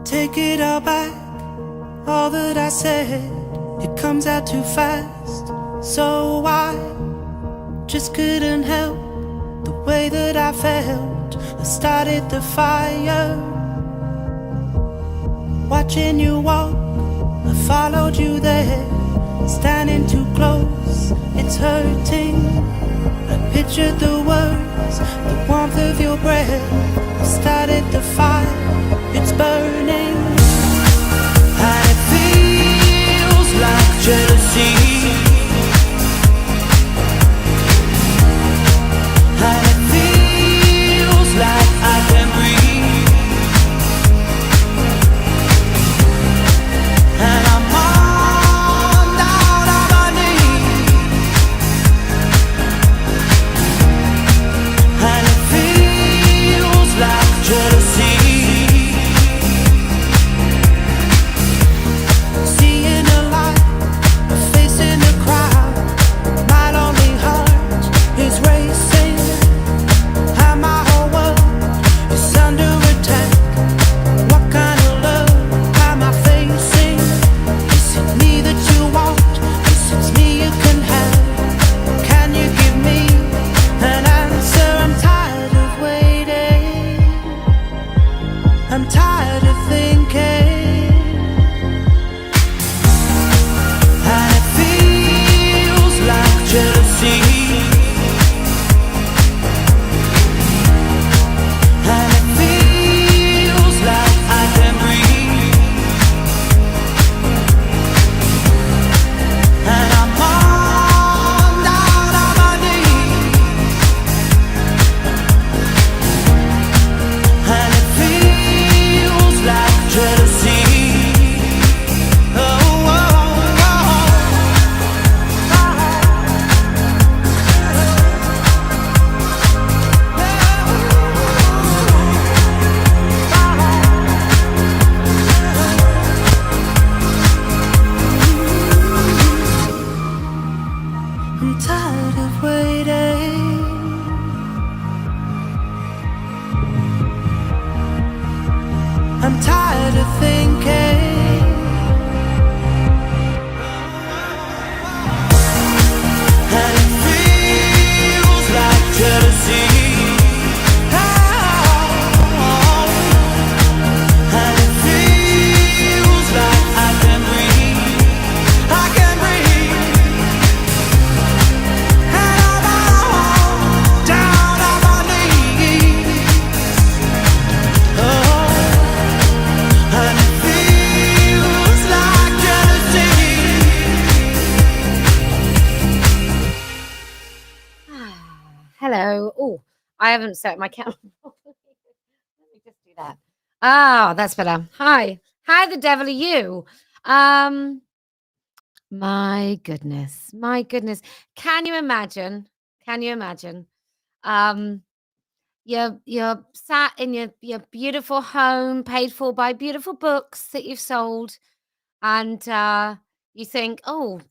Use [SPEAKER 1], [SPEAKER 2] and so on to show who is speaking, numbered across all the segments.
[SPEAKER 1] take it all back. All that I said, it comes out too fast. So I just couldn't help the way that I felt. I started the fire, watching you walk. I followed you there, standing too close, it's hurting. I pictured the words, the warmth of your breath. I started the fire, it's burning. And it feels like jealousy. And it feels like I can breathe. And I'm on down on my knees. And it feels like jealousy. Seeing a light, a face in the crowd. My lonely heart is racing, and my whole world is under attack. What kind of love am I facing? Is it me that you want? Is it me you can have? Can you give me an answer? I'm tired of waiting. I'm tired of thinking. And it feels like jealousy. And it feels like I can breathe. And I'm on down on my knees. And it feels like jealousy. Oh, oh, I'm tired of waiting. I'm tired of thinking. And it feels like jealousy. Oh, and it feels like I can breathe. I can breathe. And I'm all down on my knees. Oh, and it feels like jealousy.
[SPEAKER 2] Hello. Oh, I haven't set my camera. Let me just do that. Ah, that's better. Hi. How the devil are you? My goodness. My goodness. Can you imagine? Can you imagine? Um, you're sat in your beautiful home, paid for by beautiful books that you've sold, and you think, oh,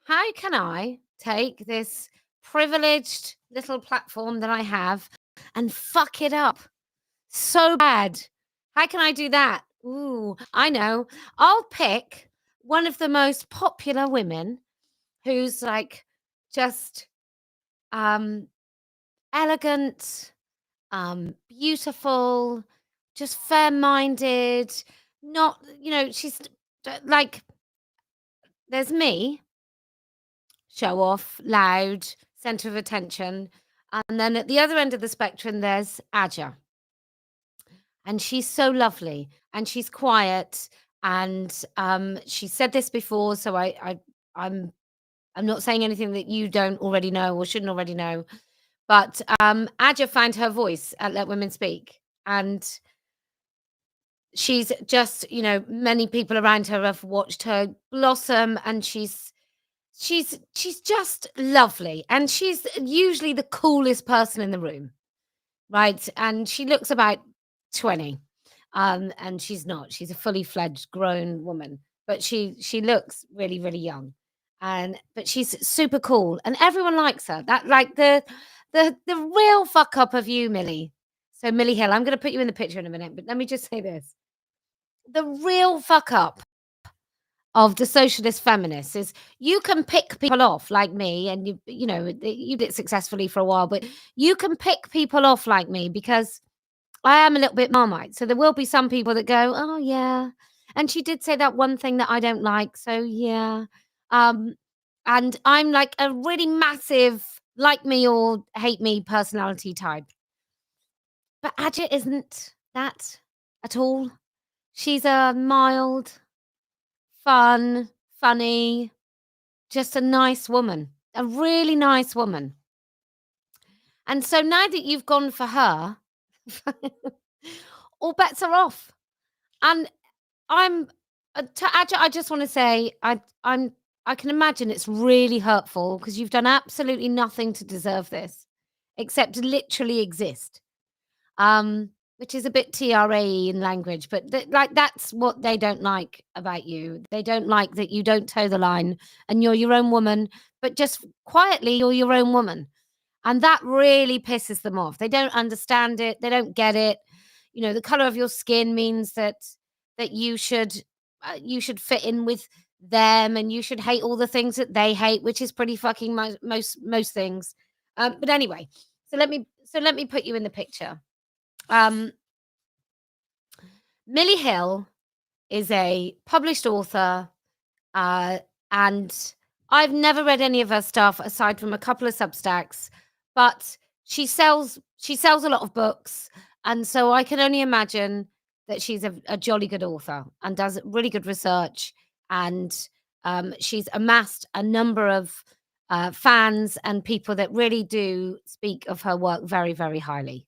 [SPEAKER 2] how can I take this privileged little platform that I have and fuck it up so bad? How can I do that? Ooh, I know. I'll pick one of the most popular women who's like just um elegant, beautiful, just fair-minded, not, she's like there's me, show off, loud, center of attention. And then at the other end of the spectrum, there's Aja. And she's so lovely and she's quiet. And she said this before, so I'm not saying anything that you don't already know or shouldn't already know. But Aja found her voice at Let Women Speak. And she's just, many people around her have watched her blossom, and she's just lovely, and she's usually the coolest person in the room, right? And she looks about 20, and she's not. She's a fully fledged grown woman, but she looks really, really young, but she's super cool, and everyone likes her. That like the real fuck up of you, Millie. So Millie Hill, I'm going to put you in the picture in a minute, but let me just say this. the real fuck up of the socialist feminists is you can pick people off like me, and you know, you did it successfully for a while, but you can pick people off like me because I am a little bit Marmite. So there will be some people that go, "Oh yeah," and she did say that one thing that I don't like, so yeah. Um, and I'm like a really massive like me or hate me personality type. But Aja isn't that at all. She's a mild, fun, funny, just a nice woman, a really nice woman. And so now that you've gone for her, all bets are off. And I'm to Aja, I just want to say I can imagine it's really hurtful because you've done absolutely nothing to deserve this except literally exist. Which is a bit TRA in language, but like that's what they don't like about you. They don't like that you don't toe the line and you're your own woman, but just quietly you're your own woman. And that really pisses them off. They don't understand it. They don't get it. You know, the color of your skin means that you should fit in with them and you should hate all the things that they hate, which is pretty fucking most things. But anyway, so let me put you in the picture. Um, Millie Hill is a published author, uh, and I've never read any of her stuff aside from a couple of Substacks, but she sells a lot of books, and so I can only imagine that she's a jolly good author and does really good research, and she's amassed a number of fans and people that really do speak of her work very, very highly,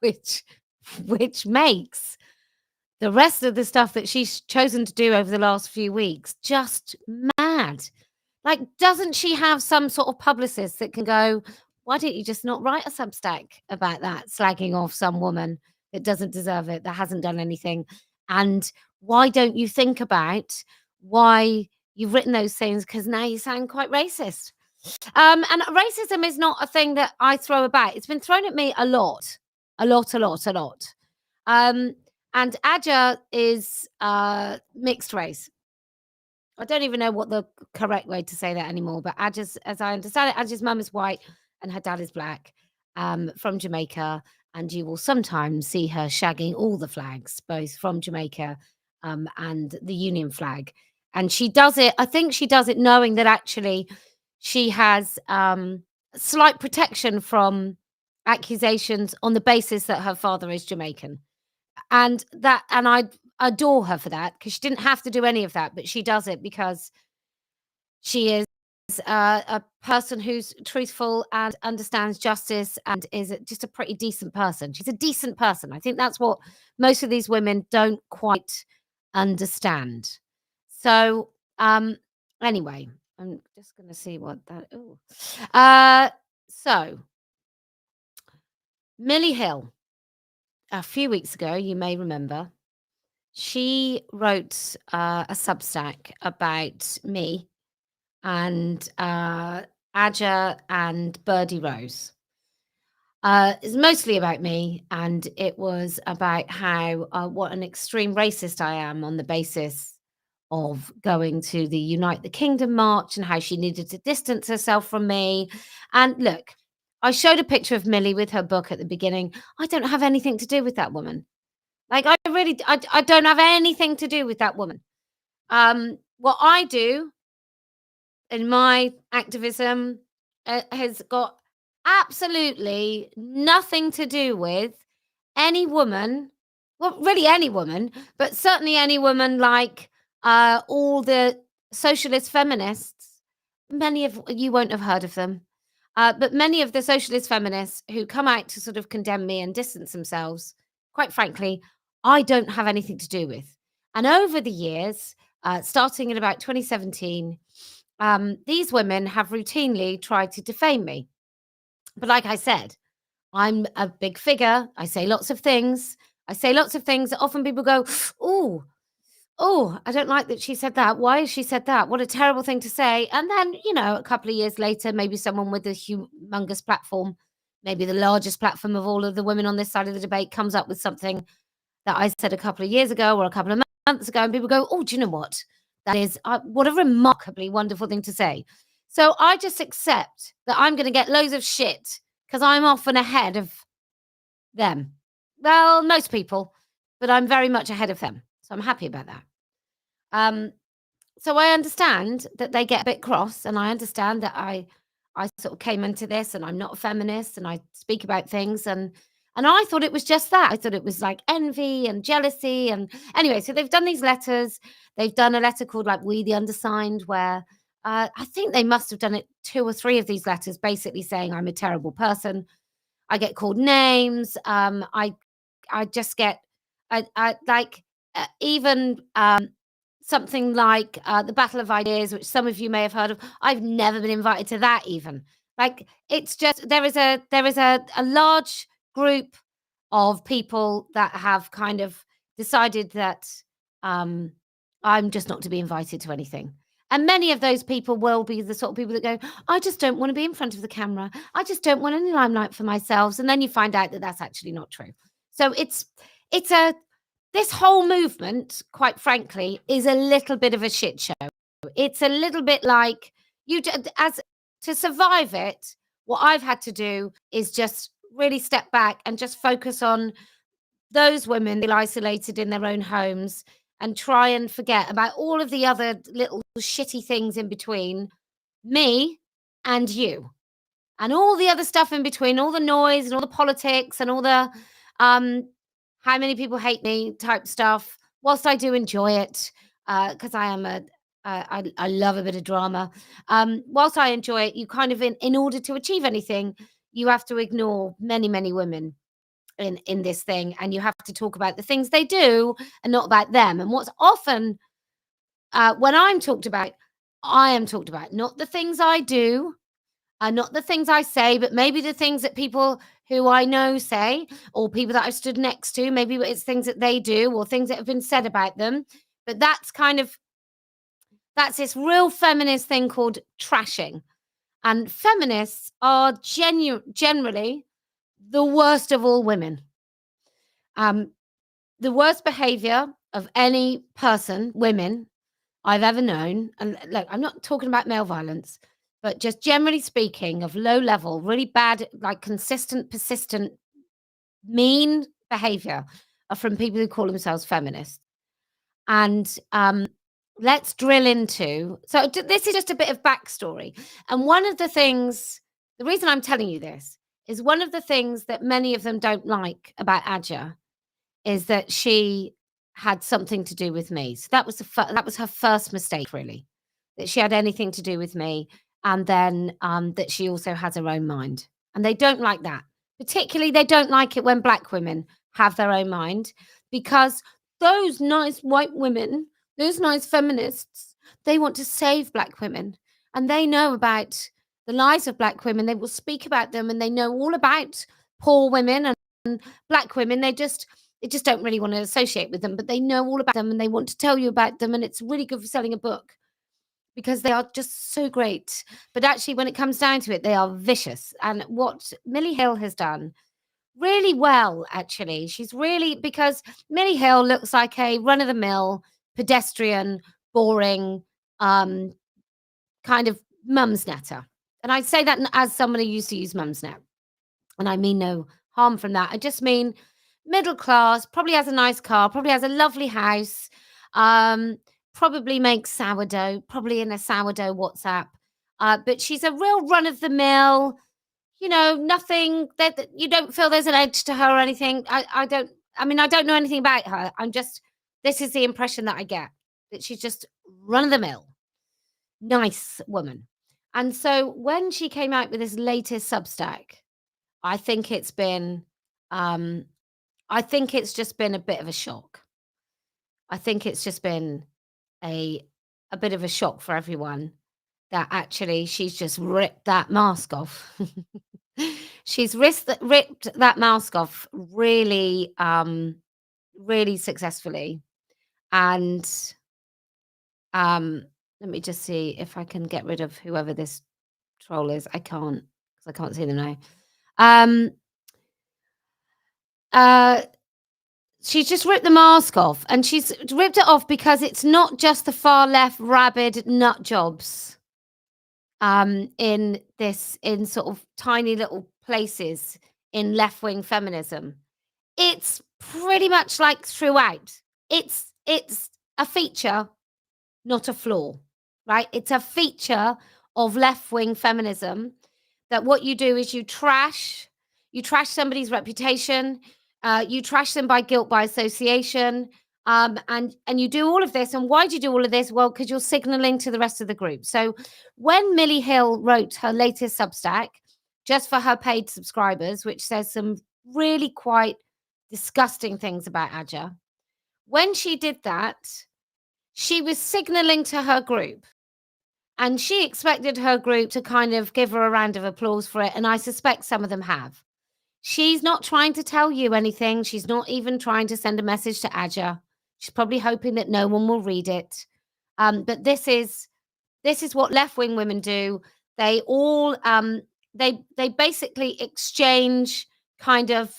[SPEAKER 2] which which makes the rest of the stuff that she's chosen to do over the last few weeks just mad. Like, doesn't she have some sort of publicist that can go, "Why don't you just not write a Substack about that, slagging off some woman that doesn't deserve it, that hasn't done anything? And why don't you think about why you've written those things? Because now you sound quite racist." And racism is not a thing that I throw about. It's been thrown at me a lot, a lot, a lot, a lot. Um, and Aja is mixed race. I don't even know what the correct way to say that anymore. But Aja's, as I understand it, Aja's mum is white and her dad is black, from Jamaica. And you will sometimes see her shagging all the flags, both from Jamaica and the Union flag. And she does it, I think she does it knowing that actually she has slight protection from accusations on the basis that her father is Jamaican. And I adore her for that because she didn't have to do any of that, but she does it because she is a person who's truthful and understands justice and is just a pretty decent person. She's a decent person. I think that's what most of these women don't quite understand. So, anyway, I'm just going to see what that. Oh, so Millie Hill, a few weeks ago, you may remember, she wrote a Substack about me and Aja and Birdie Rose. It's mostly about me, and it was about how what an extreme racist I am on the basis of going to the Unite the Kingdom march and how she needed to distance herself from me. And look, I showed a picture of Millie with her book at the beginning. I don't have anything to do with that woman. Like I don't have anything to do with that woman. What I do in my activism has got absolutely nothing to do with any woman, well, really any woman, but certainly any woman like all the socialist feminists. Many of you won't have heard of them, but many of the socialist feminists who come out to sort of condemn me and distance themselves, quite frankly, I don't have anything to do with. And over the years, starting in about 2017, these women have routinely tried to defame me. But like I said, I'm a big figure. I say lots of things. I say lots of things that often people go, "Oh, oh, I don't like that she said that. Why has she said that? What a terrible thing to say." And then, you know, a couple of years later, maybe someone with a humongous platform, maybe the largest platform of all of the women on this side of the debate, comes up with something that I said a couple of years ago or a couple of months ago, and people go, "Oh, do you know what? That is what a remarkably wonderful thing to say." So I just accept that I'm going to get loads of shit because I'm often ahead of them. Well, most people, but I'm very much ahead of them, so I'm happy about that. So I understand that they get a bit cross, and I understand that I sort of came into this, and I'm not a feminist, and I speak about things, and I thought it was just that. I thought it was like envy and jealousy, and anyway, so they've done these letters. They've done a letter called like "We the Undersigned," where I think they must have done it 2 or 3 of these letters, basically saying I'm a terrible person. I get called names. I just get I like even something like the Battle of Ideas, which some of you may have heard of. I've never been invited to that even. Like it's just there is a large group of people that have kind of decided that um, I'm just not to be invited to anything. And many of those people will be the sort of people that go, I just don't want to be in front of the camera. I just don't want any limelight for myself. And then you find out that that's actually not true. So it's a this whole movement, quite frankly, is a little bit of a shit show. It's a little bit like as to survive it. What I've had to do is just really step back and just focus on those women feel isolated in their own homes and try and forget about all of the other little shitty things in between me and you and all the other stuff in between, all the noise and all the politics and all the um how many people hate me type stuff. Whilst I do enjoy it, because I am I love a bit of drama. Whilst I enjoy it, you kind of in order to achieve anything, you have to ignore many women in this thing, and you have to talk about the things they do and not about them. And what's often when I'm talked about, I am talked about not the things I do, not the things I say, but maybe the things that people who I know say, or people that I've stood next to. Maybe it's things that they do or things that have been said about them. But that's this real feminist thing called trashing. And feminists are generally the worst of all women. The worst behavior of any person, women, I've ever known, and look, I'm not talking about male violence, but just generally speaking, of low level, really bad, like consistent, persistent, mean behavior are from people who call themselves feminists. And let's drill into. So this is just a bit of backstory, and one of the things, the reason I'm telling you this is one of the things that many of them don't like about Aja is that she had something to do with me. So that was that was her first mistake, really, that she had anything to do with me, and then that she also has her own mind, and they don't like that. Particularly, they don't like it when Black women have their own mind, because those nice white women, those nice feminists, they want to save Black women, and they know about the lives of Black women. They will speak about them, and they know all about poor women and Black women. They just don't really want to associate with them, but they know all about them and they want to tell you about them. And it's really good for selling a book because they are just so great. But actually, when it comes down to it, they are vicious. And what Millie Hill has done really well, actually, she's really, because Millie Hill looks like a run of the mill, pedestrian, boring, kind of mumsnetter. And I say that as someone who used to use mumsnet. And I mean no harm from that. I just mean middle class, probably has a nice car, probably has a lovely house, probably makes sourdough, probably in a sourdough WhatsApp. But she's a real run of the mill, nothing that you don't feel there's an edge to her or anything. I don't know anything about her. This is the impression that I get, that she's just run of the mill, nice woman. And so when she came out with this latest Substack, I think it's been I think it's just been a bit of a shock. I think it's just been a bit of a shock for everyone that actually she's just ripped that mask off. She's ripped that mask off really, really successfully. And let me just see if I can get rid of whoever this troll is. I can't, because I can't see them now. she's just ripped the mask off, and she's ripped it off because it's not just the far left rabid nut jobs in sort of tiny little places in left-wing feminism. It's pretty much like throughout. It's a feature, not a flaw, right? It's a feature of left-wing feminism that what you do is you trash somebody's reputation, you trash them by guilt by association, and you do all of this. And why do you do all of this? Well, because you're signaling to the rest of the group. So when Millie Hill wrote her latest Substack, just for her paid subscribers, which says some really quite disgusting things about Aja, when she did that, she was signaling to her group, and she expected her group to kind of give her a round of applause for it, and I suspect some of them have. She's not trying to tell you anything. She's not even trying to send a message to Aja. She's probably hoping that no one will read it. But this is what left-wing women do. They all they basically exchange kind of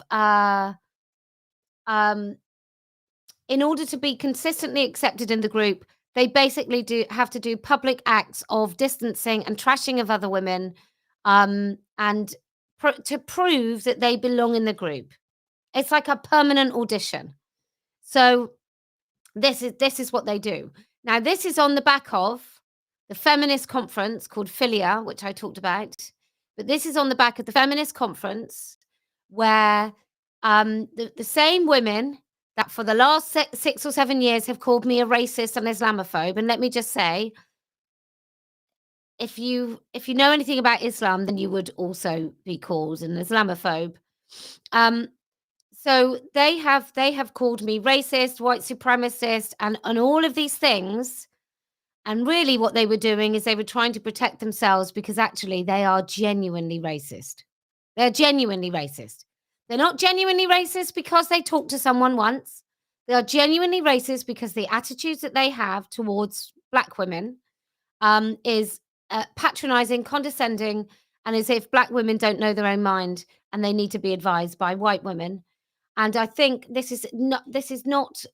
[SPEAKER 2] in order to be consistently accepted in the group, they basically have to do public acts of distancing and trashing of other women, and to prove that they belong in the group. It's like a permanent audition. So this is what they do. Now, this is on the back of the feminist conference called Filia, which I talked about. But this is on the back of the feminist conference where the same women that for the last 6 or 7 years have called me a racist and Islamophobe. And let me just say, if you know anything about Islam, then you would also be called an Islamophobe. So they have called me racist, white supremacist, and all of these things. And really what they were doing is they were trying to protect themselves because actually they are genuinely racist. They're genuinely racist. They're not genuinely racist because they talked to someone once. They are genuinely racist because the attitudes that they have towards Black women is patronizing, condescending, and as if Black women don't know their own mind and they need to be advised by white women. And I think this is not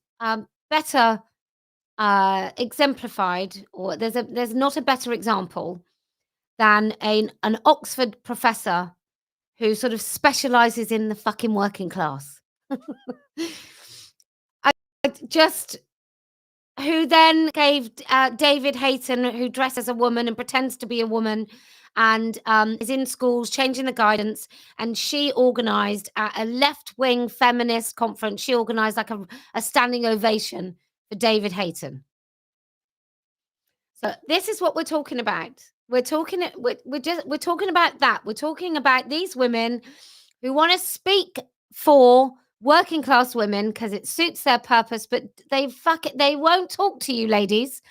[SPEAKER 2] better exemplified, or there's not a better example than an Oxford professor who sort of specializes in the fucking working class. Who then gave David Hayton, who dresses as a woman and pretends to be a woman, and is in schools changing the guidance. And she organized a left-wing feminist conference. She organized like a standing ovation for David Hayton. So this is what we're talking about. We're talking about that. We're talking about these women who want to speak for working class women because it suits their purpose, but they won't talk to you, ladies,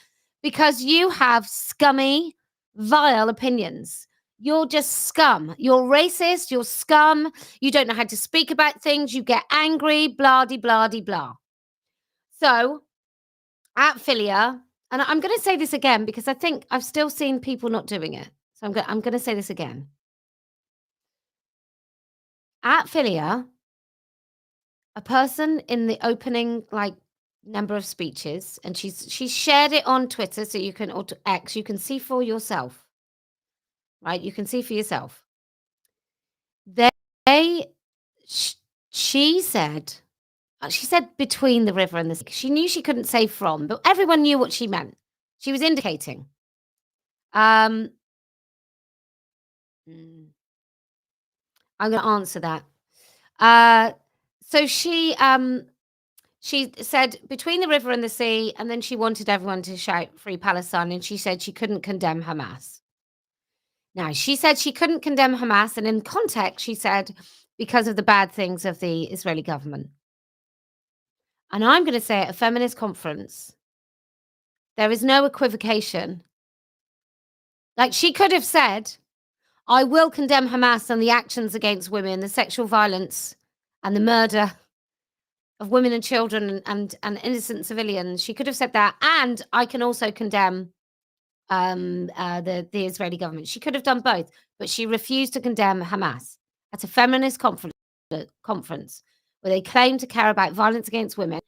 [SPEAKER 2] because you have scummy, vile opinions. You're just scum. You're racist. You're scum. You don't know how to speak about things. You get angry, blah, de, blah, de, blah. So at Filia, and I'm going to say this again because I think I've still seen people not doing it. So I'm going to say this again. At Filia, a person in the opening number of speeches, and she's shared it on Twitter, so you can, or X, you can see for yourself, right? You can see for yourself. She said between the river and the sea. She knew she couldn't say from, but everyone knew what she meant. She was indicating. I'm going to answer that. So she said between the river and the sea, and then she wanted everyone to shout Free Palestine, and she said she couldn't condemn Hamas. Now, she said she couldn't condemn Hamas, and in context, she said because of the bad things of the Israeli government. And I'm going to say at a feminist conference, there is no equivocation. Like, she could have said, I will condemn Hamas and the actions against women, the sexual violence and the murder of women and children and innocent civilians. She could have said that. And I can also condemn the Israeli government. She could have done both, but she refused to condemn Hamas at a feminist conference where they claim to care about violence against women.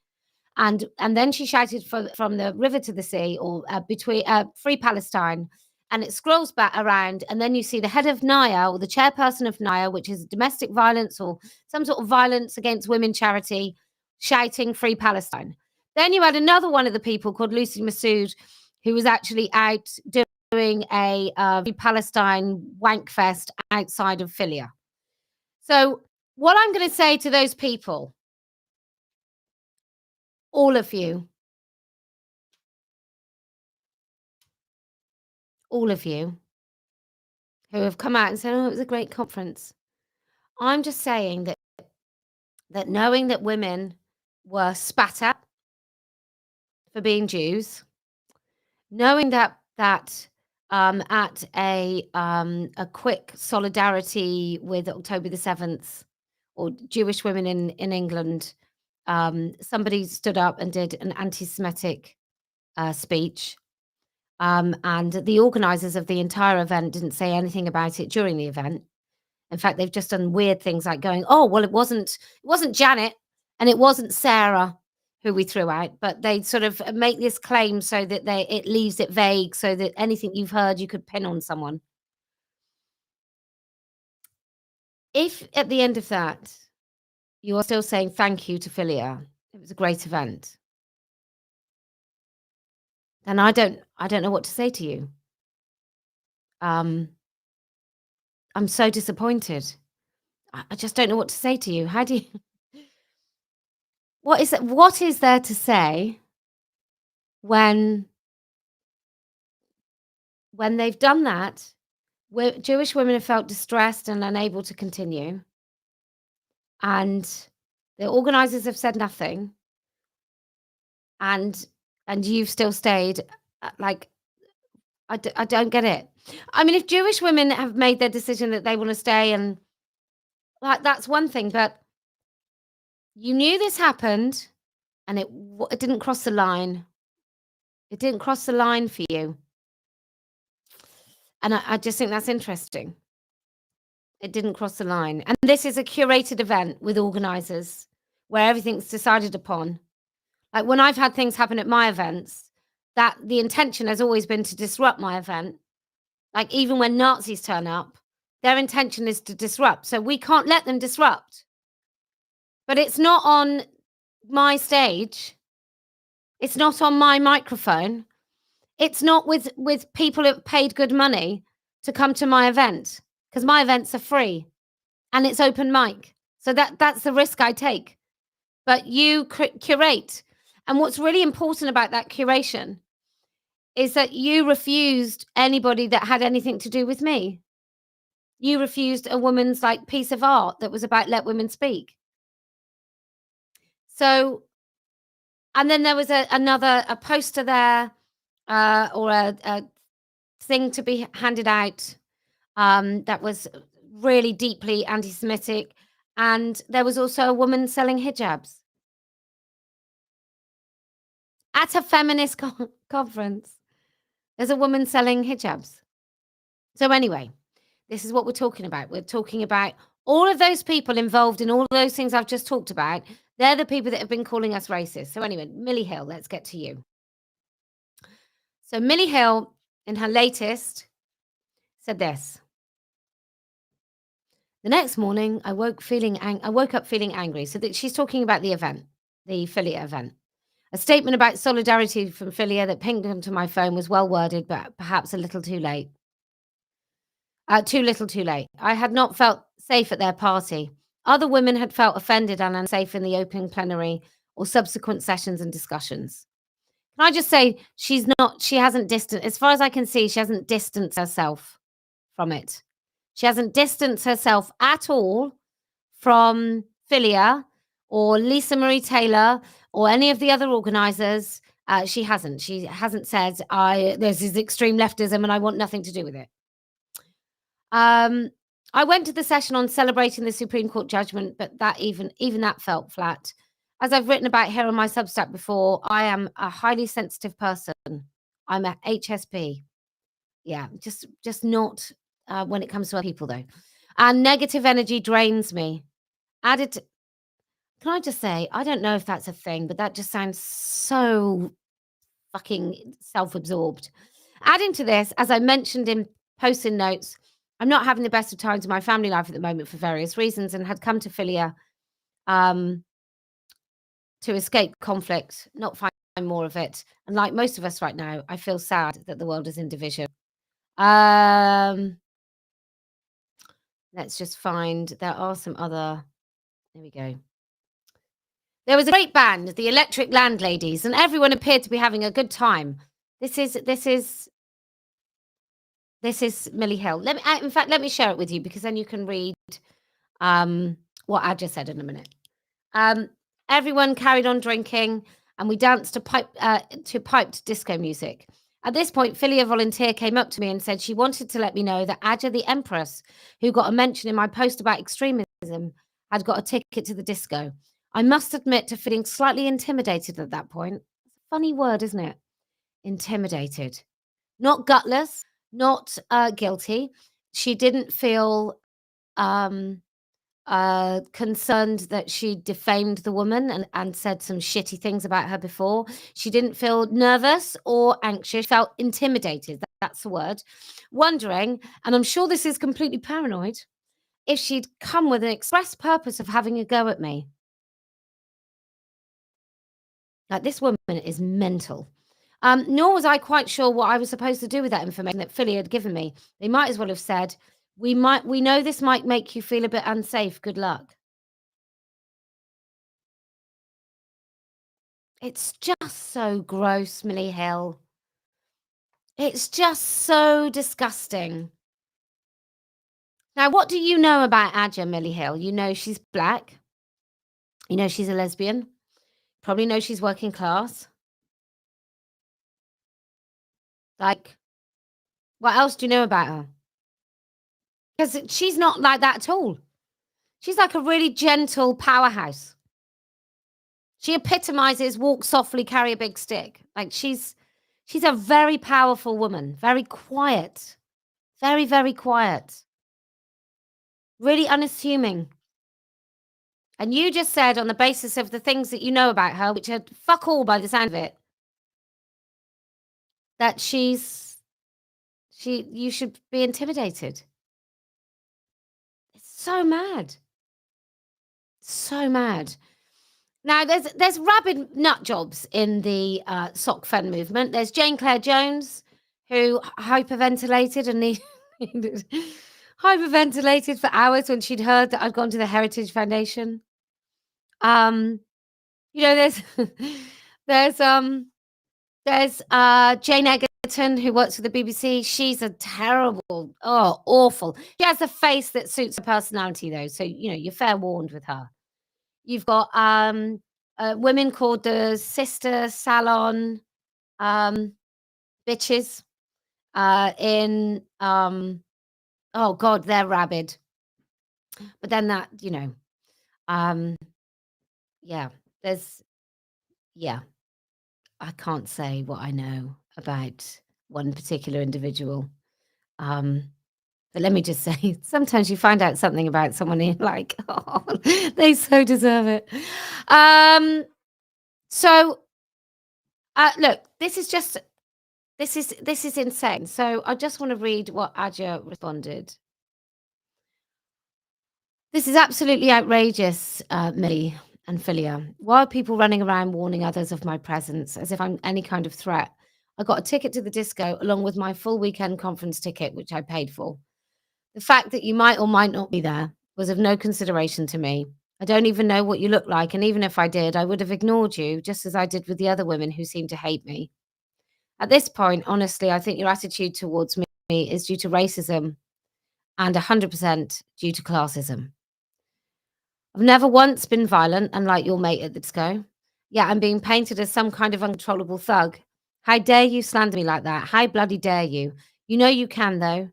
[SPEAKER 2] And then she shouted from the river to the sea, or between Free Palestine. And it scrolls back around, and then you see the head of NIA, or the chairperson of NIA, which is domestic violence or some sort of violence against women charity, shouting Free Palestine. Then you had another one of the people called Lucy Masood, who was actually out doing a Free Palestine wank fest outside of Filia. So what I'm going to say to those people, all of you who have come out and said, oh, it was a great conference. I'm just saying that knowing that women were spat at for being Jews, knowing that at a quick solidarity with October the 7th, or Jewish women in England, somebody stood up and did an anti-Semitic speech. And the organisers of the entire event didn't say anything about it during the event. In fact, they've just done weird things like going, "Oh, well, it wasn't Janet and it wasn't Sarah who we threw out," but they sort of make this claim so that it leaves it vague, so that anything you've heard you could pin on someone. If at the end of that you are still saying thank you to Filia, it was a great event, then I don't know what to say to you. I'm so disappointed. I just don't know what to say to you. How do you what is there to say when they've done that, Jewish women have felt distressed and unable to continue, and the organisers have said nothing, and you've still stayed? Like, I don't get it. I mean, if Jewish women have made their decision that they want to stay, and that's one thing, but you knew this happened, and it didn't cross the line. It didn't cross the line for you. And I just think that's interesting. It didn't cross the line. And this is a curated event with organisers where everything's decided upon. Like, when I've had things happen at my events, that the intention has always been to disrupt my event. Like, even when Nazis turn up, their intention is to disrupt. So we can't let them disrupt. But it's not on my stage. It's not on my microphone. It's not with people who have paid good money to come to my event, because my events are free and it's open mic. So that's the risk I take. But you curate. And what's really important about that curation is that you refused anybody that had anything to do with me. You refused a woman's piece of art that was about let women speak. So, and then there was a poster there, or a thing to be handed out, that was really deeply anti-Semitic, and there was also a woman selling hijabs at a feminist conference. There's a woman selling hijabs. So anyway, this is what we're talking about. We're talking about all of those people involved in all those things I've just talked about. They're the people that have been calling us racist. So anyway, Millie Hill, let's get to you. So Millie Hill, in her latest, said this: "The next morning, I woke up feeling angry." So that she's talking about the event, the Filia event. "A statement about solidarity from Filia that pinged onto my phone was well worded, but perhaps a little too late. Too little too late. I had not felt safe at their party. Other women had felt offended and unsafe in the open plenary or subsequent sessions and discussions." Can I just say, she hasn't distanced, as far as I can see, she hasn't distanced herself from it. She hasn't distanced herself at all from Filia or Lisa Marie Taylor or any of the other organisers. She hasn't. She hasn't said, there's this extreme leftism and I want nothing to do with it. I went to the session on celebrating the Supreme Court judgment, but that even that felt flat. As I've written about here on my Substack before, I am a highly sensitive person. I'm a HSP. Yeah, just not when it comes to other people, though. And negative energy drains me. Can Can I just say, I don't know if that's a thing, but that just sounds so fucking self-absorbed. Adding to this, as I mentioned in posting notes, I'm not having the best of times in my family life at the moment for various reasons, and had come to Filia to escape conflict, not find more of it. And like most of us right now, I feel sad that the world is in division. Let's just find, there are some other, there we go. There was a great band, the Electric Landladies, and everyone appeared to be having a good time. This is Millie Hill. In fact, let me share it with you, because then you can read what Aja said in a minute. Everyone carried on drinking, and we danced to piped disco music. At this point, Filia volunteer came up to me and said she wanted to let me know that Aja the Empress, who got a mention in my post about extremism, had got a ticket to the disco. I must admit to feeling slightly intimidated at that point. It's a funny word, isn't it? Intimidated. Not gutless, not guilty. She didn't feel concerned that she defamed the woman and said some shitty things about her before. She didn't feel nervous or anxious. She felt intimidated. That's the word. Wondering, and I'm sure this is completely paranoid, if she'd come with an express purpose of having a go at me. Like, this woman is mental. Nor was I quite sure what I was supposed to do with that information that Filia had given me. They might as well have said, we know this might make you feel a bit unsafe. Good luck. It's just so gross, Millie Hill. It's just so disgusting. Now, what do you know about Aja, Millie Hill? You know she's black. You know she's a lesbian. Probably know she's working class. Like, what else do you know about her? Because she's not like that at all. She's like a really gentle powerhouse. She epitomizes walk softly, carry a big stick. Like, she's a very powerful woman, very quiet, very, very quiet, really unassuming. And you just said, on the basis of the things that you know about her, which are fuck all by the sound of it, that you should be intimidated. It's so mad. So mad. Now, there's rabid nut jobs in the sock fen movement. There's Jane Claire Jones, who hyperventilated and needed hyperventilated for hours when she'd heard that I'd gone to the Heritage Foundation. You know, there's Jane Egerton, who works for the BBC. She's a terrible, awful. She has a face that suits her personality, though, so you know you're fair warned with her. You've got women called the Sister Salon bitches in oh god, they're rabid. But then that, you know, yeah, I can't say what I know about one particular individual. But let me just say, sometimes you find out something about someone and you're like, oh, they so deserve it. So look, this is insane. So I just want to read what Aja responded. This is absolutely outrageous, Millie and Filia. Why are people running around warning others of my presence as if I'm any kind of threat? I got a ticket to the disco along with my full weekend conference ticket, which I paid for. The fact that you might or might not be there was of no consideration to me. I don't even know what you look like, and even if I did, I would have ignored you, just as I did with the other women who seemed to hate me. At this point, honestly, I think your attitude towards me is due to racism and 100% due to classism. I've never once been violent, unlike your mate at the disco. Yeah, I'm being painted as some kind of uncontrollable thug. How dare you slander me like that? How bloody dare you? You know you can, though,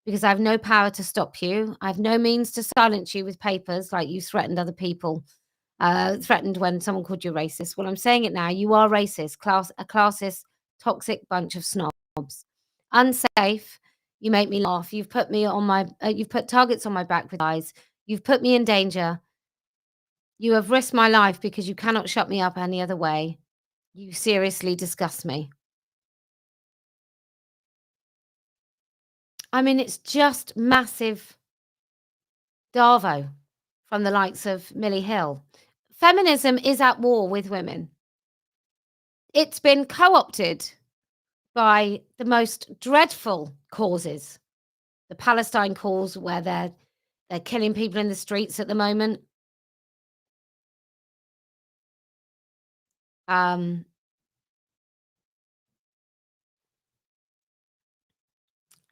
[SPEAKER 2] because I have no power to stop you. I have no means to silence you with papers like you threatened other people, threatened when someone called you racist. Well, I'm saying it now. You are racist, a classist, toxic bunch of snobs. Unsafe. You make me laugh. You've put me on my. You've put targets on my back with eyes. You've put me in danger. You have risked my life because you cannot shut me up any other way. You seriously disgust me. I mean, it's just massive Darvo from the likes of Millie Hill. Feminism is at war with women. It's been co-opted by the most dreadful causes. The Palestine cause, where they're killing people in the streets at the moment.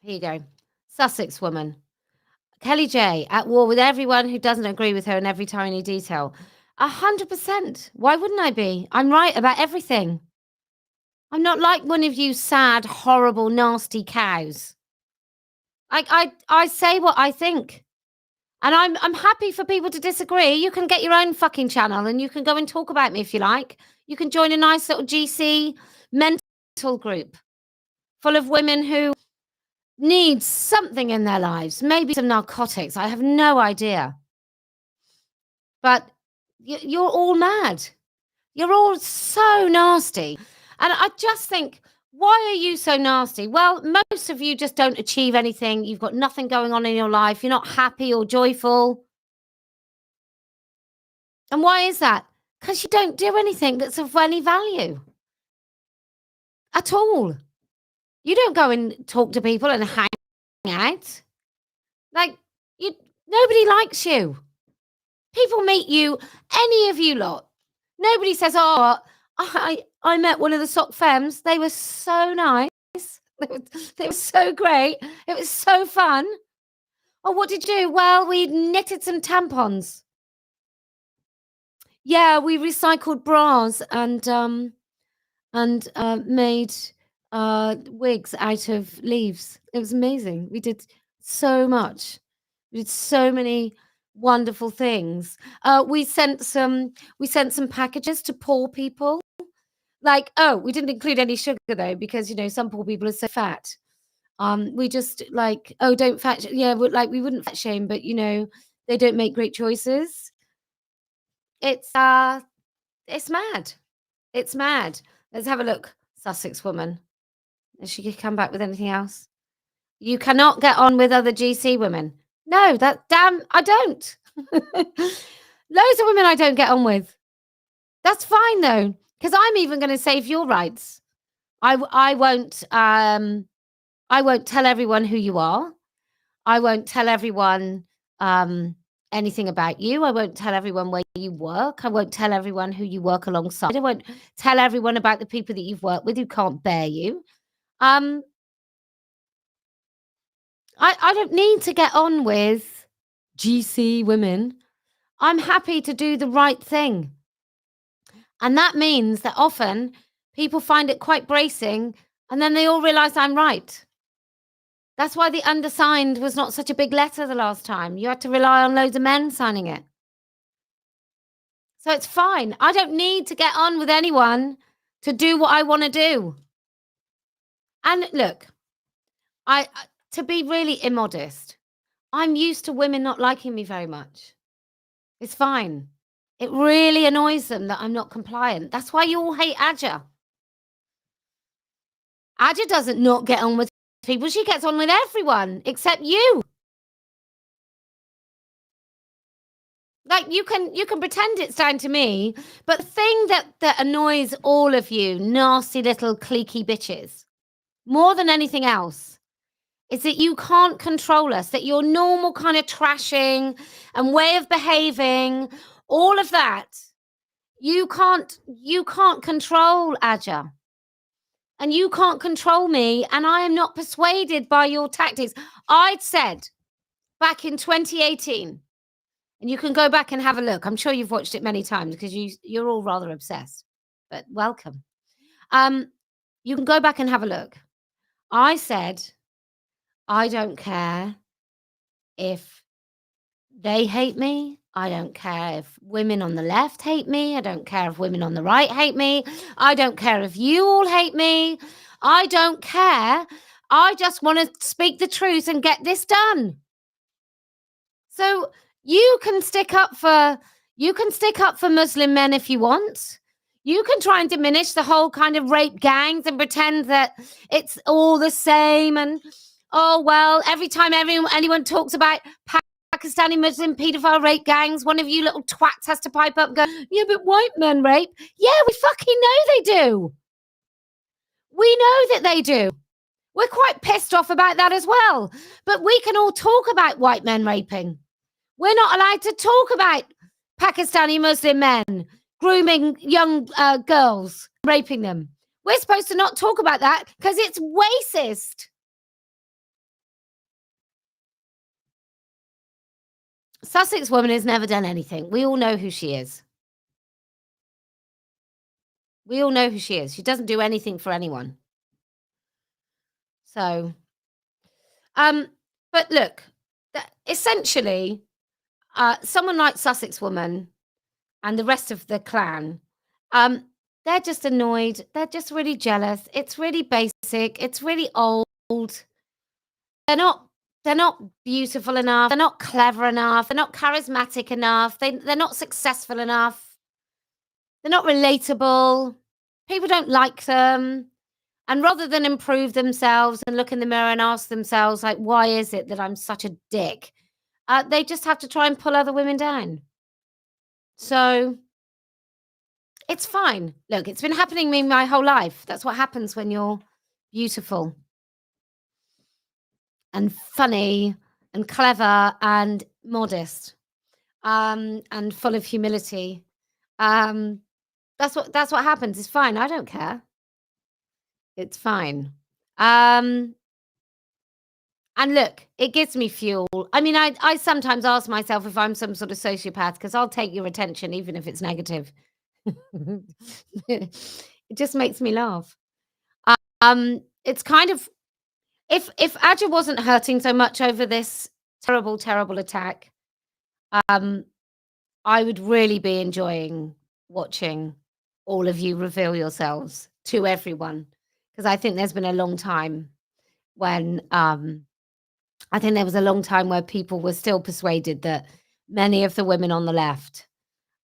[SPEAKER 2] Here you go. Sussex woman. Kellie-Jay at war with everyone who doesn't agree with her in every tiny detail. 100%. Why wouldn't I be? I'm right about everything. I'm not like one of you sad, horrible, nasty cows. I say what I think. And I'm happy for people to disagree. You can get your own fucking channel and you can go and talk about me if you like. You can join a nice little GC mental group full of women who need something in their lives, maybe some narcotics. I have no idea. But you're all mad. You're all so nasty. And I just think, why are you so nasty? Well, most of you just don't achieve anything. You've got nothing going on in your life. You're not happy or joyful. And why is that? Because you don't do anything that's of any value at all. You don't go and talk to people and hang out. Like, nobody likes you. People meet you, any of you lot. Nobody says, oh, I met one of the sock femmes. They were so nice. They were so great. It was so fun. Oh, what did you do? Well, we knitted some tampons. Yeah, we recycled bras and made wigs out of leaves. It was amazing. We did so much. We did so many wonderful things. We sent some packages to poor people. Like, oh, we didn't include any sugar though, because some poor people are so fat. We just like, oh, don't fat. Yeah, we wouldn't fat shame, but they don't make great choices. It's mad. It's mad. Let's have a look. Sussex woman. Has she come back with anything else? You cannot get on with other GC women. No, I don't. Loads of women I don't get on with. That's fine though, because I'm even going to save your rights. I won't tell everyone who you are. I won't tell everyone anything about you. I won't tell everyone where you work. I won't tell everyone who you work alongside. I won't tell everyone about the people that you've worked with who can't bear you. I don't need to get on with GC women. I'm happy to do the right thing. And that means that often people find it quite bracing and then they all realize I'm right. That's why the undersigned was not such a big letter the last time. You had to rely on loads of men signing it. So it's fine. I don't need to get on with anyone to do what I want to do. And look, to be really immodest, I'm used to women not liking me very much. It's fine. It really annoys them that I'm not compliant. That's why you all hate Aja. Aja doesn't not get on with people. She gets on with everyone except you. Like, you can pretend it's down to me, but the thing that annoys all of you nasty little cliquey bitches more than anything else is that you can't control us, that your normal kind of trashing and way of behaving, all of that, you can't control Aja. And you can't control me, and I am not persuaded by your tactics. I'd said back in 2018, and you can go back and have a look. I'm sure you've watched it many times because you're all rather obsessed, but welcome. You can go back and have a look. I said, I don't care if they hate me. I don't care if women on the left hate me. I don't care if women on the right hate me. I don't care if you all hate me. I don't care. I just want to speak the truth and get this done. So you can stick up for You can stick up for Muslim men if you want. You can try and diminish the whole kind of rape gangs and pretend that it's all the same. And, oh, well, every time anyone talks about Pakistani Muslim paedophile rape gangs, one of you little twats has to pipe up and go, yeah, but white men rape. Yeah, we fucking know they do. We know that they do. We're quite pissed off about that as well. But we can all talk about white men raping. We're not allowed to talk about Pakistani Muslim men grooming young girls, raping them. We're supposed to not talk about that because it's racist. Sussex woman has never done anything. We all know who she is. We all know who she is. She doesn't do anything for anyone. So, but look, essentially, someone like Sussex woman and the rest of the clan, they're just annoyed. They're just really jealous. It's really basic. It's really old. They're not beautiful enough. They're not clever enough. They're not charismatic enough. They're not successful enough. They're not relatable. People don't like them. And rather than improve themselves and look in the mirror and ask themselves, like, why is it that I'm such a dick? They just have to try and pull other women down. So it's fine. Look, it's been happening to me my whole life. That's what happens when you're beautiful and funny and clever and modest, and full of humility. That's what happens. It's fine. I don't care. It's fine. And look, it gives me fuel. I mean, I sometimes ask myself if I'm some sort of sociopath because I'll take your attention even if it's negative. It just makes me laugh. It's kind of if Aja wasn't hurting so much over this terrible, terrible attack, I would really be enjoying watching all of you reveal yourselves to everyone because I think there's been a long time when I think there was a long time where people were still persuaded that many of the women on the left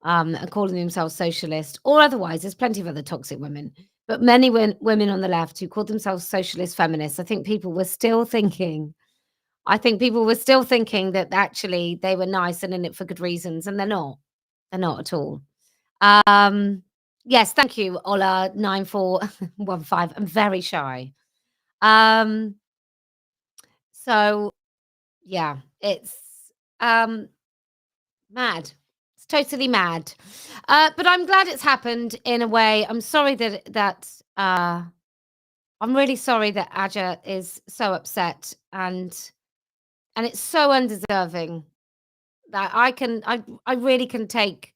[SPEAKER 2] are calling themselves socialist or otherwise. There's plenty of other toxic women, but many women on the left who called themselves socialist feminists. I think people were still thinking that actually they were nice and in it for good reasons, and they're not. They're not at all. Yes, thank you, Ola 9415. I'm very shy. So yeah, it's mad. It's totally mad. But I'm glad it's happened in a way. I'm sorry that I'm really sorry that Aja is so upset and it's so undeserving that I really can take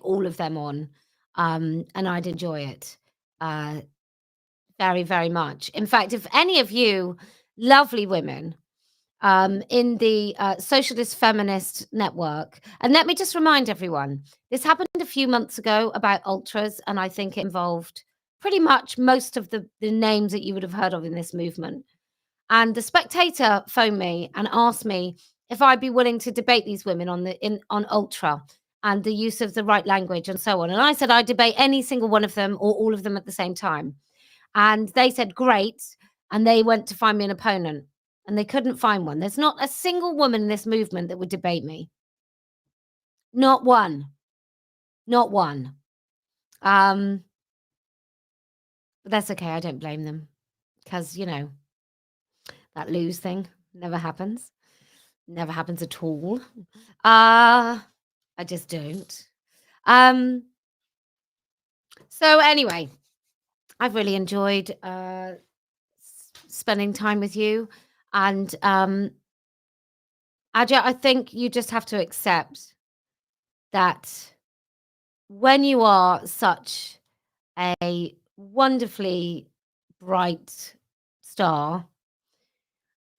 [SPEAKER 2] all of them on, and I'd enjoy it very, very much. In fact, if any of you lovely women in the Socialist Feminist Network, and let me just remind everyone, this happened a few months ago about ultras, and I think it involved pretty much most of the names that you would have heard of in this movement. And the Spectator phoned me and asked me if I'd be willing to debate these women on ultra and the use of the right language and so on. And I said I'd debate any single one of them or all of them at the same time. And they said great, and they went to find me an opponent, and they couldn't find one. There's not a single woman in this movement that would debate me. Not one. Not one. But that's okay. I don't blame them because, that lose thing never happens. Never happens at all. I just don't. So anyway, I've really enjoyed spending time with you. And Aja, I think you just have to accept that when you are such a wonderfully bright star,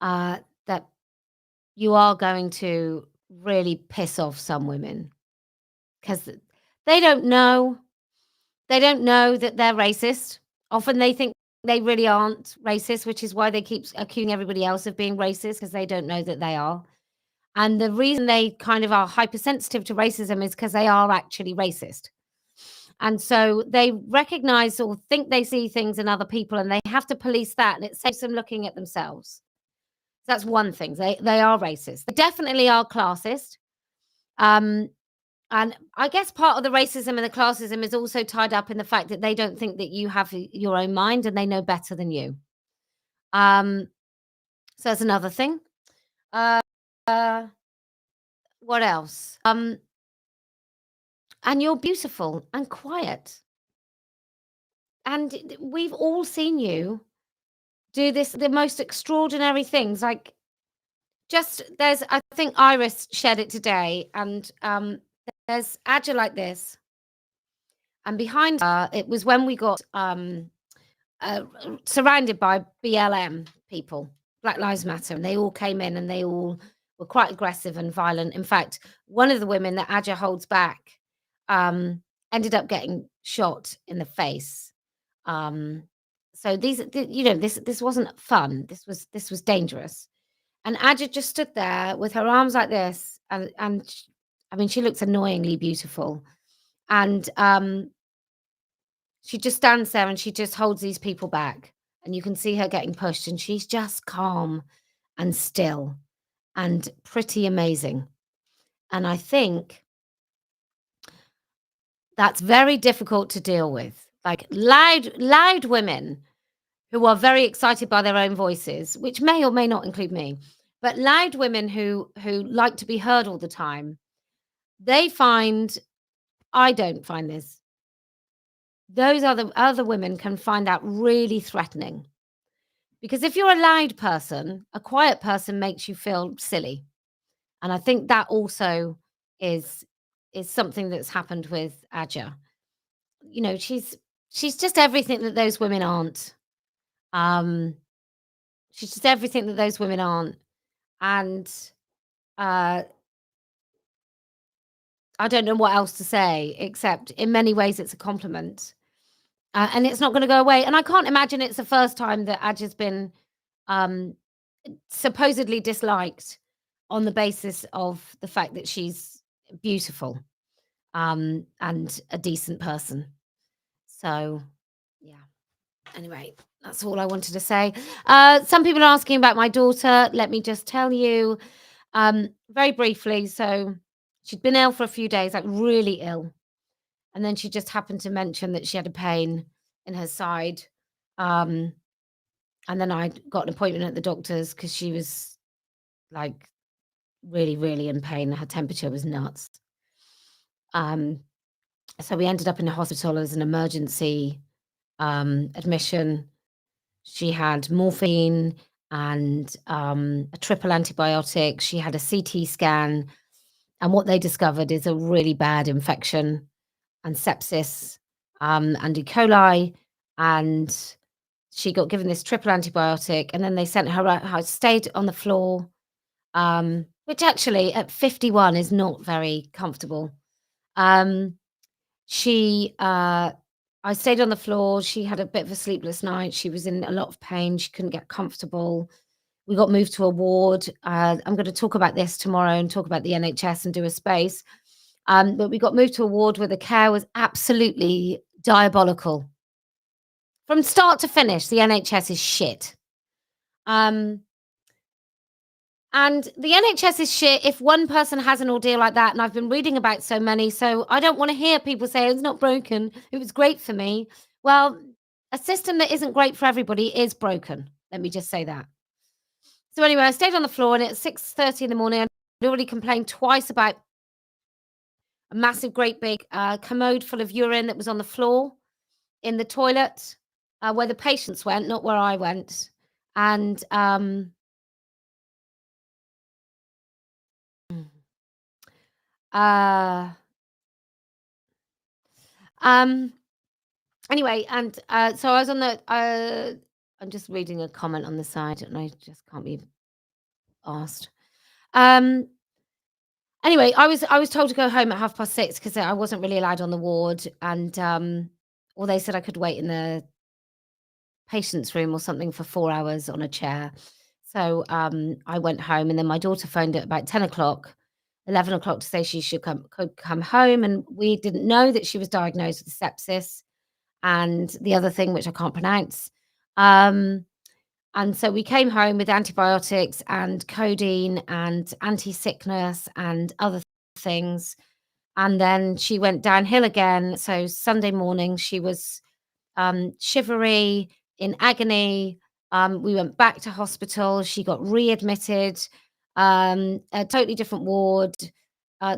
[SPEAKER 2] that you are going to really piss off some women because they don't know. They don't know that they're racist. Often they think they really aren't racist, which is why they keep accusing everybody else of being racist because they don't know that they are. And the reason they kind of are hypersensitive to racism is because they are actually racist. And so they recognize or think they see things in other people, and they have to police that, and it saves them looking at themselves. That's one thing. They are racist. They definitely are classist. And I guess part of the racism and the classism is also tied up in the fact that they don't think that you have your own mind and they know better than you. So that's another thing. Uh, what else? And you're beautiful and quiet. And we've all seen you do the most extraordinary things. Like, I think Iris shared it today, and there's Aja like this. And behind her, it was when we got surrounded by BLM people, Black Lives Matter, and they all came in and they all were quite aggressive and violent. In fact, one of the women that Aja holds back ended up getting shot in the face. So this wasn't fun. This was dangerous. And Aja just stood there with her arms like this, and I mean, she looks annoyingly beautiful, and she just stands there and she just holds these people back, and you can see her getting pushed, and she's just calm and still and pretty amazing. And I think that's very difficult to deal with. Like loud women who are very excited by their own voices, which may or may not include me, but loud women who like to be heard all the time, I don't find this. Those other women can find that really threatening. Because if you're a loud person, a quiet person makes you feel silly. And I think that also is something that's happened with Aja. You know, she's just everything that those women aren't. She's just everything that those women aren't. And I don't know what else to say, except in many ways it's a compliment. And it's not going to go away. And I can't imagine it's the first time that Aja's been supposedly disliked on the basis of the fact that she's beautiful and a decent person. So, yeah. Anyway, that's all I wanted to say. Some people are asking about my daughter. Let me just tell you very briefly. So, she'd been ill for a few days, like really ill. And then she just happened to mention that she had a pain in her side. And then I got an appointment at the doctor's because she was like really, really in pain. Her temperature was nuts. So we ended up in the hospital as an emergency admission. She had morphine and a triple antibiotic. She had a CT scan. And what they discovered is a really bad infection and sepsis and E. coli. And she got given this triple antibiotic. And then they sent her out. I stayed on the floor, which actually at 51 is not very comfortable. I stayed on the floor. She had a bit of a sleepless night. She was in a lot of pain. She couldn't get comfortable. We got moved to a ward. I'm going to talk about this tomorrow and talk about the NHS and do a space. But we got moved to a ward where the care was absolutely diabolical. From start to finish, the NHS is shit. And the NHS is shit if one person has an ordeal like that, and I've been reading about so many, so I don't wanna hear people say, "It's not broken, it was great for me." Well, a system that isn't great for everybody is broken. Let me just say that. So anyway, I stayed on the floor, and at 6:30 in the morning, I'd already complained twice about a massive, great big, commode full of urine that was on the floor in the toilet, where the patients went, not where I went. And, anyway, and so I was on the I'm just reading a comment on the side and I just can't be asked. Anyway, I was told to go home at 6:30 because I wasn't really allowed on the ward, and or they said I could wait in the patient's room or something for 4 hours on a chair. So, I went home, and then my daughter phoned at about 10 o'clock, 11 o'clock, to say she could come home, and we didn't know that she was diagnosed with sepsis and the other thing, which I can't pronounce. Um, and so we came home with antibiotics and codeine and anti-sickness and other things, and then she went downhill again. So Sunday morning, she was shivery, in agony. We went back to hospital. She got readmitted, a totally different ward,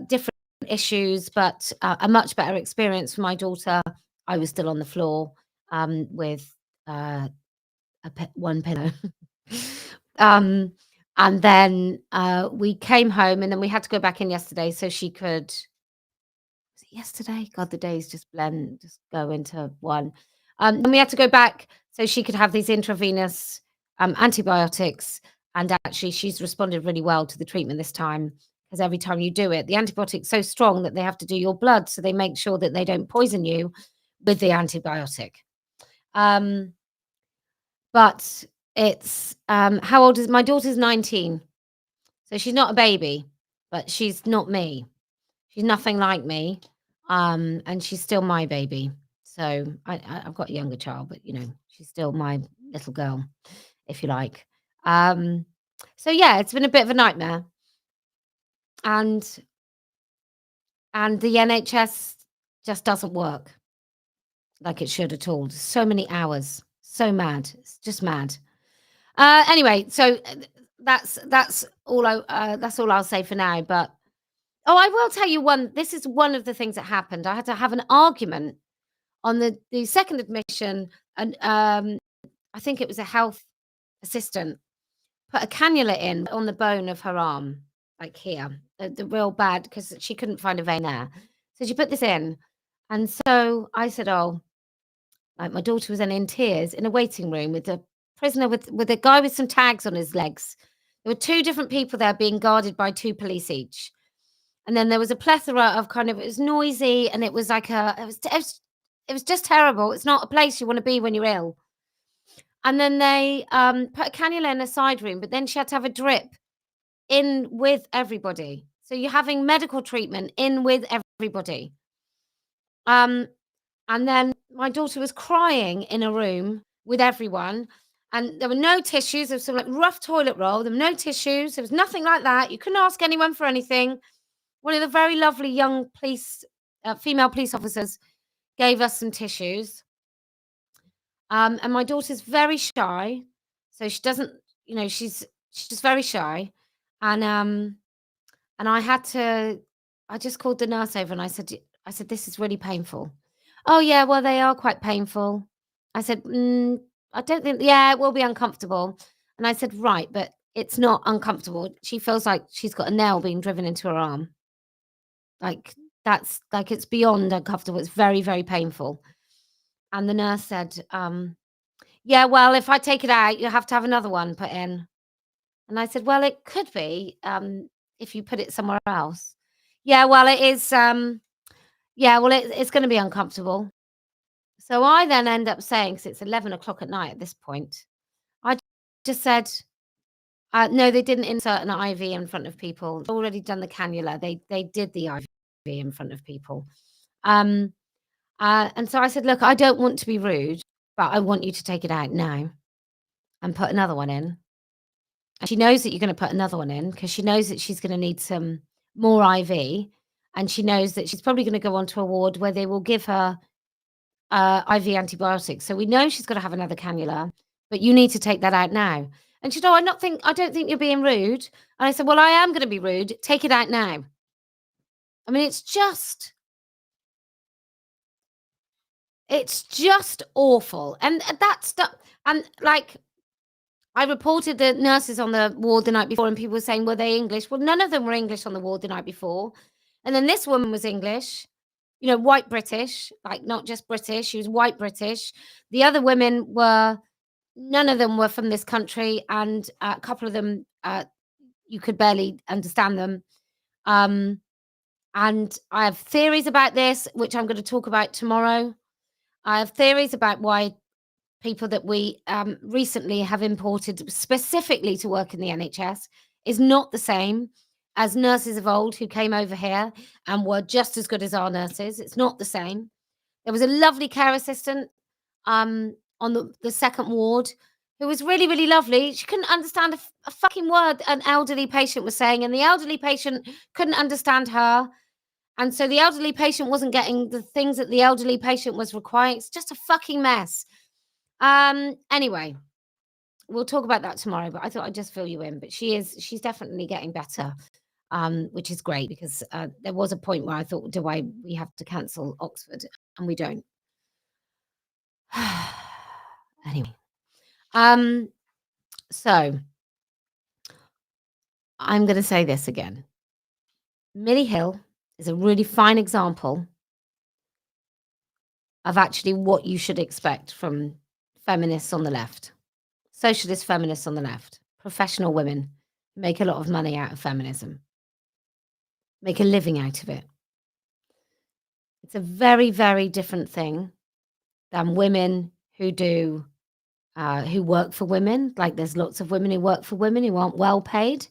[SPEAKER 2] different issues, but a much better experience for my daughter. I was still on the floor with one pillow. um, and then we came home, and then we had to go back in yesterday so she could. Was it yesterday? God, the days just blend, just go into one. And we had to go back so she could have these intravenous antibiotics. And actually, she's responded really well to the treatment this time, because every time you do it, the antibiotic's so strong that they have to do your blood. So they make sure that they don't poison you with the antibiotic. But it's how old is my daughter's 19. So she's not a baby, but she's not me. She's nothing like me. And she's still my baby. So I've got a younger child, but she's still my little girl, if you like. So yeah, it's been a bit of a nightmare. And the NHS just doesn't work like it should at all. So many hours. So mad. It's just mad. Anyway, so that's all I'll say for now. But I will tell you one. This is one of the things that happened. I had to have an argument on the second admission, and I think it was a health assistant put a cannula in on the bone of her arm, like here, the real bad, because she couldn't find a vein there. So she put this in, and so I said, "Oh," like my daughter was then in tears in a waiting room with a prisoner with a guy with some tags on his legs. There were two different people there being guarded by two police each. And then there was a plethora of it was noisy, and it was like it was just terrible. It's not a place you want to be when you're ill. And then they put a cannula in a side room, but then she had to have a drip in with everybody. So you're having medical treatment in with everybody. And then my daughter was crying in a room with everyone, and there were no tissues. There was some rough toilet roll. There were no tissues. There was nothing like that. You couldn't ask anyone for anything. One of the very lovely young female police officers gave us some tissues. And my daughter's very shy, so she doesn't, she's just very shy. And I just called the nurse over, and I said, "This is really painful." "Oh yeah, well, they are quite painful." I said, "I don't think, yeah, it will be uncomfortable." And I said, "Right, but it's not uncomfortable. She feels like she's got a nail being driven into her arm. Like, that's like, it's beyond uncomfortable. It's very, very painful." And the nurse said, "Yeah, well, if I take it out, you have to have another one put in." And I said, "Well, it could be, if you put it somewhere else." "Yeah, well, it is, yeah, well, it's gonna be uncomfortable." So I then end up saying, 'cause it's 11 o'clock at night at this point, I just said, "No, they didn't insert an IV in front of people. They'd already done the cannula. They did the IV in front of people." And so I said, "Look, I don't want to be rude, but I want you to take it out now and put another one in." And she knows that you're gonna put another one in, because she knows that she's gonna need some more IV, and she knows that she's probably gonna go onto a ward where they will give her IV antibiotics. So we know she's gotta have another cannula, but you need to take that out now. And she said, "Oh, I don't think you're being rude." And I said, "Well, I am gonna be rude. Take it out now." I mean, it's just awful. And that's the and like I reported the nurses on the ward the night before, and people were saying, "Were they English?" Well, none of them were English on the ward the night before. And then this woman was English, white British, like not just British, she was white British. The other women none of them were from this country, and a couple of them, you could barely understand them. And I have theories about this, which I'm going to talk about tomorrow. I have theories about why people that we recently have imported specifically to work in the NHS is not the same as nurses of old who came over here and were just as good as our nurses. It's not the same. There was a lovely care assistant on the second ward who was really, really lovely. She couldn't understand a fucking word an elderly patient was saying, and the elderly patient couldn't understand her. And so the elderly patient wasn't getting the things that the elderly patient was requiring. It's just a fucking mess. Anyway, we'll talk about that tomorrow, but I thought I'd just fill you in. But she's definitely getting better, which is great, because there was a point where I thought, we have to cancel Oxford? And we don't. Anyway, so I'm going to say this again. Millie Hill is a really fine example of actually what you should expect from feminists on the left, socialist feminists on the left, professional women who make a lot of money out of feminism, make a living out of it. It's a very, very different thing than women who do, who work for women. Like, there's lots of women who work for women who aren't well paid.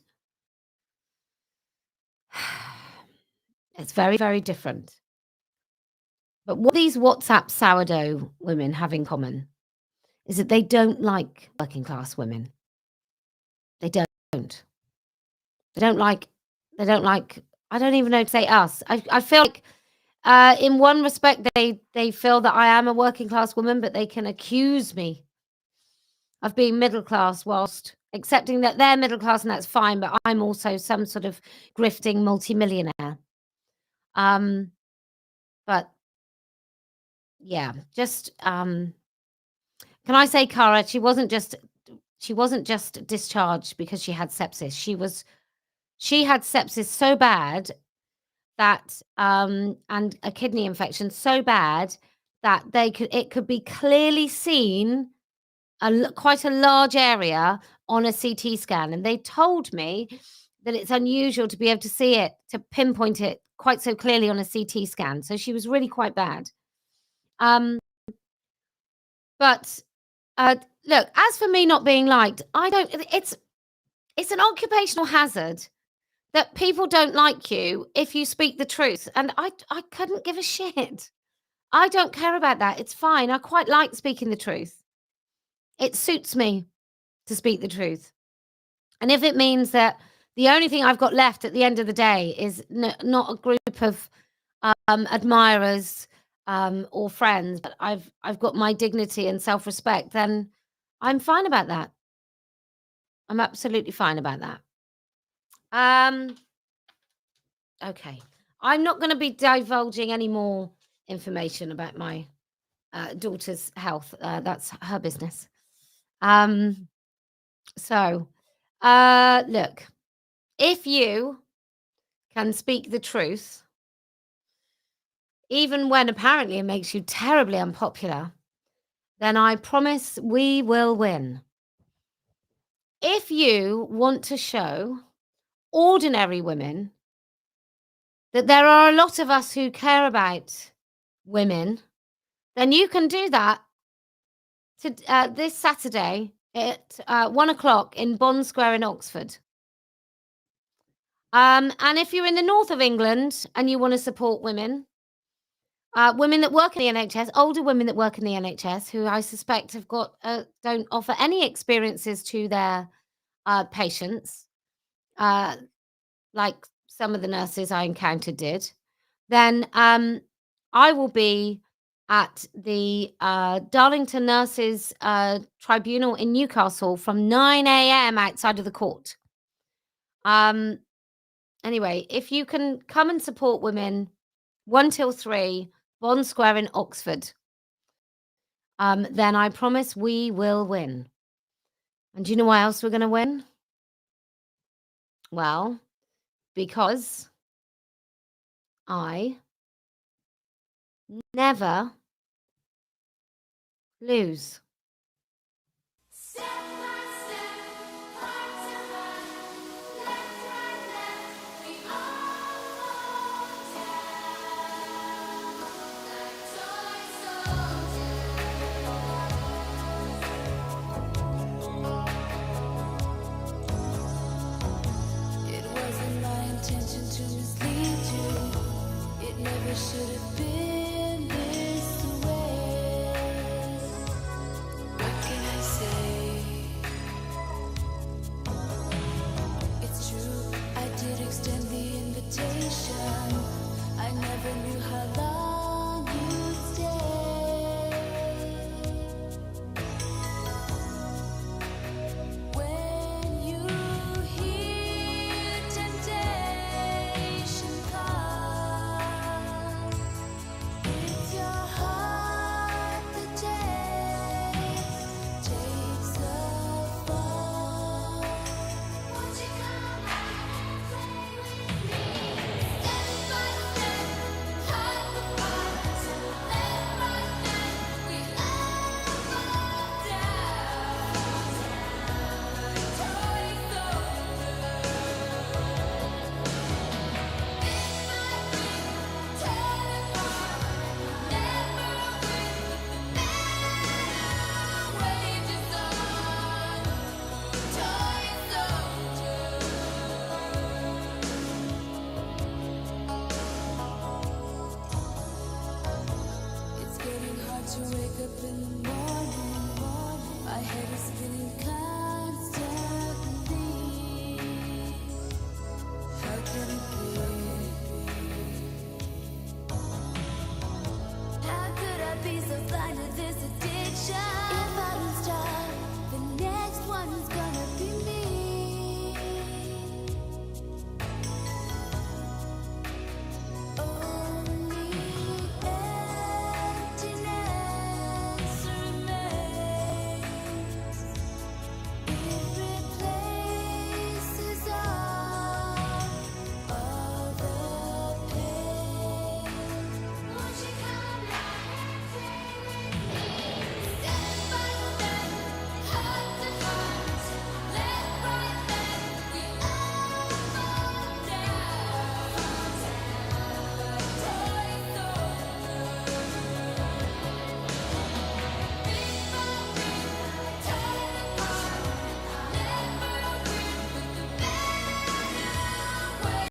[SPEAKER 2] It's very, very different. But what these WhatsApp sourdough women have in common is that they don't like working class women. They don't. They don't like, I don't even know to say us. I feel like in one respect they feel that I am a working class woman, but they can accuse me of being middle class whilst accepting that they're middle class, and that's fine, but I'm also some sort of grifting multimillionaire. But yeah, just can I say, Cara, she wasn't just discharged because she had sepsis. She had sepsis so bad that and a kidney infection so bad that it could be clearly seen quite a large area on a CT scan, and they told me that it's unusual to be able to see it, to pinpoint it quite so clearly on a CT scan. So she was really quite bad. But look, as for me not being liked, it's an occupational hazard that people don't like you if you speak the truth. And I couldn't give a shit. I don't care about that. It's fine. I quite like speaking the truth. It suits me to speak the truth. And if it means that the only thing I've got left at the end of the day is not a group of admirers or friends, but I've got my dignity and self-respect, then I'm fine about that. I'm absolutely fine about that. Okay. I'm not going to be divulging any more information about my daughter's health. That's her business. So, look, if you can speak the truth, even when apparently it makes you terribly unpopular, then I promise we will win. If you want to show ordinary women that there are a lot of us who care about women, then you can do that this Saturday at 1 o'clock in Bond Square in Oxford. And if you're in the north of England and you want to support women, women that work in the NHS, older women that work in the NHS, who I suspect have don't offer any experiences to their patients, like some of the nurses I encountered did, then I will be at the Darlington Nurses Tribunal in Newcastle from 9 a.m. outside of the court. Anyway, if you can come and support women 1 till 3, Bond Square in Oxford, then I promise we will win. And do you know why else we're going to win? Well, because I never lose.
[SPEAKER 1] Step by step, heart to heart, left, right, left, we all fall down like toy soldiers. wake up in the morning, my head is spinning clouds.